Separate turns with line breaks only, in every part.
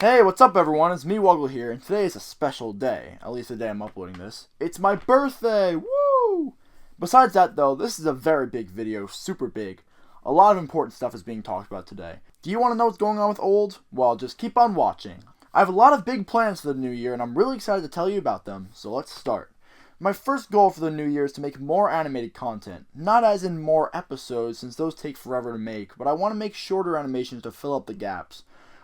Hey, what's up everyone? It's me, Wuggle here, and today is a special day. At least the day I'm uploading this. It's my birthday! Woo! Besides that though, this is a very big video, super big. A lot of important stuff is being talked about today. Do you want to know what's going on with Old? Well, just keep on watching. I have a lot of big plans for the new year, and I'm really excited to tell you about them, so let's start. My first goal for the new year is to make more animated content. Not as in more episodes, since those take forever to make, but I want to make shorter animations to fill up the gaps.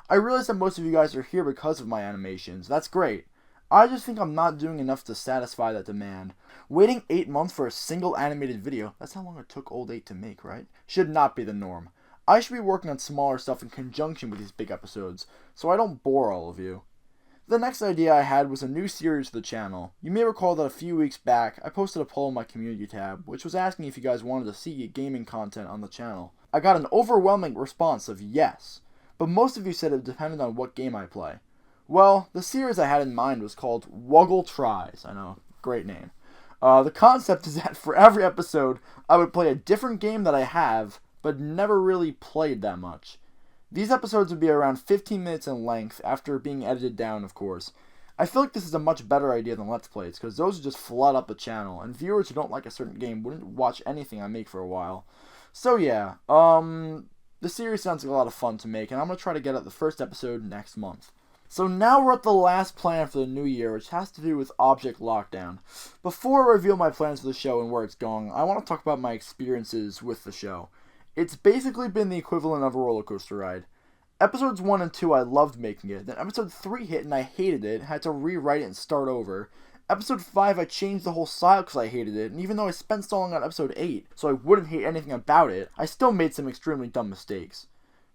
I realize that most of you guys are here because of my animations. That's great. I just think I'm not doing enough to satisfy that demand. Waiting 8 months for a single animated video, that's how long it took Old 8 to make, right? Should not be the norm. I should be working on smaller stuff in conjunction with these big episodes, so I don't bore all of you. The next idea I had was a new series to the channel. You may recall that a few weeks back, I posted a poll in my community tab, which was asking if you guys wanted to see gaming content on the channel. I got an overwhelming response of yes. But most of you said it depended on what game I play. Well, the series I had in mind was called Wuggle Tries. I know, great name. The concept is that for every episode, I would play a different game that I have, but never really played that much. These episodes would be around 15 minutes in length, after being edited down, of course. I feel like this is a much better idea than Let's Plays, because those would just flood up the channel, and viewers who don't like a certain game wouldn't watch anything I make for a while. So yeah, the series sounds like a lot of fun to make, and I'm going to try to get out the first episode next month. So now we're at the last plan for the new year, which has to do with Object Lockdown. Before I reveal my plans for the show and where it's going, I want to talk about my experiences with the show. It's basically been the equivalent of a roller coaster ride. Episodes 1 and 2 I loved making it, then episode 3 hit and I hated it, had to rewrite it and start over. Episode 5 I changed the whole style because I hated it, and even though I spent so long on episode 8, so I wouldn't hate anything about it, I still made some extremely dumb mistakes.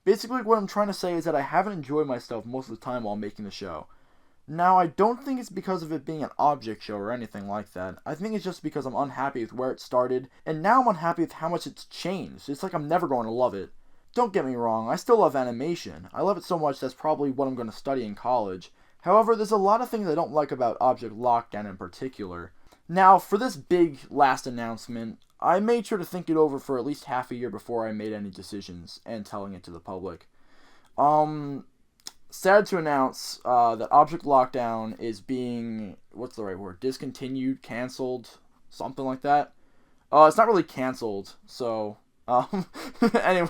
Basically what I'm trying to say is that I haven't enjoyed myself most of the time while making the show. Now I don't think it's because of it being an object show or anything like that. I think it's just because I'm unhappy with where it started, and now I'm unhappy with how much it's changed. It's like I'm never going to love it. Don't get me wrong, I still love animation. I love it so much that's probably what I'm going to study in college. However, there's a lot of things I don't like about Object Lockdown in particular. Now, for this big last announcement, I made sure to think it over for at least half a year before I made any decisions and telling it to the public. Sad to announce that Object Lockdown is being, what's the right word, discontinued, canceled, something like that. It's not really canceled, so, anyway.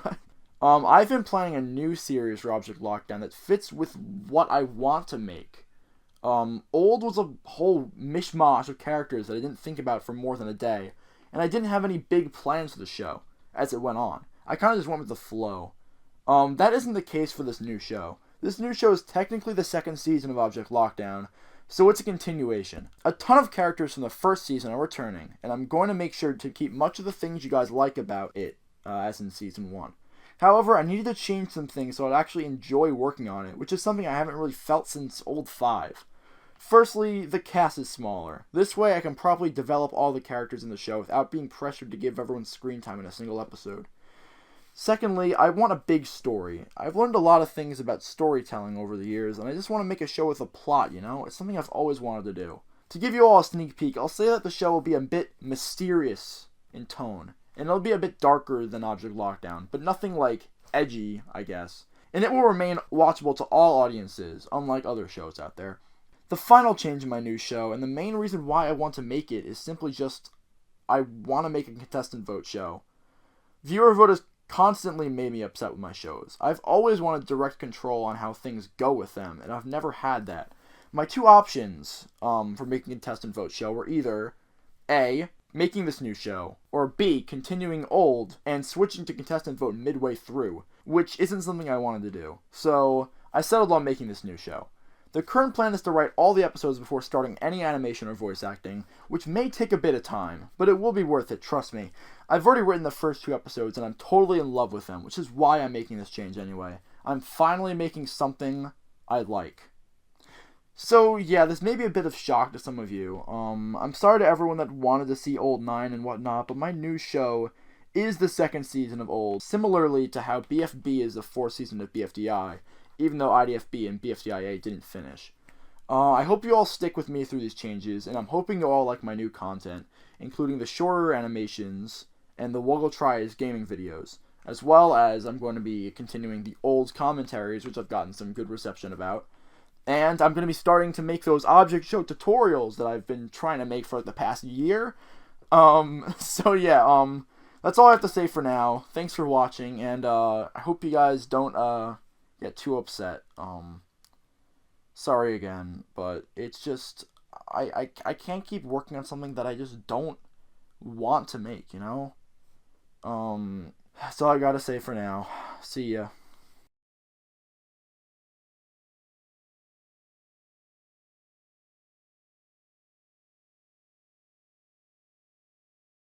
I've been planning a new series for Object Lockdown that fits with what I want to make. Old was a whole mishmash of characters that I didn't think about for more than a day, and I didn't have any big plans for the show as it went on. I kind of just went with the flow. That isn't the case for this new show. This new show is technically the second season of Object Lockdown, so it's a continuation. A ton of characters from the first season are returning, and I'm going to make sure to keep much of the things you guys like about it, as in season 1. However, I needed to change some things so I'd actually enjoy working on it, which is something I haven't really felt since Old 5. Firstly, the cast is smaller. This way I can properly develop all the characters in the show without being pressured to give everyone screen time in a single episode. Secondly, I want a big story. I've learned a lot of things about storytelling over the years, and I just want to make a show with a plot, you know? It's something I've always wanted to do. To give you all a sneak peek, I'll say that the show will be a bit mysterious in tone. And it'll be a bit darker than Object Lockdown, but nothing like edgy, I guess. And it will remain watchable to all audiences, unlike other shows out there. The final change in my new show, and the main reason why I want to make it, is simply just, I want to make a contestant vote show. Viewer vote has constantly made me upset with my shows. I've always wanted direct control on how things go with them, and I've never had that. My two options for making a contestant vote show were either A, making this new show, or B, continuing Old and switching to contestant vote midway through, which isn't something I wanted to do. So I settled on making this new show. The current plan is to write all the episodes before starting any animation or voice acting, which may take a bit of time, but it will be worth it, trust me. I've already written the first 2 episodes and I'm totally in love with them, which is why I'm making this change anyway. I'm finally making something I like. So yeah, this may be a bit of shock to some of you. I'm sorry to everyone that wanted to see Old 9 and whatnot, but my new show is the second season of Old, similarly to how BFB is the 4th season of BFDI, even though IDFB and BFDIA didn't finish. I hope you all stick with me through these changes, and I'm hoping you all like my new content, including the shorter animations and the Wuggle Tries gaming videos, as well as I'm going to be continuing the Old commentaries, which I've gotten some good reception about. And I'm going to be starting to make those object show tutorials that I've been trying to make for the past year. So yeah, that's all I have to say for now. Thanks for watching, and I hope you guys don't get too upset. Sorry again, but it's just I can't keep working on something that I just don't want to make, you know? That's all I gotta say for now. See ya.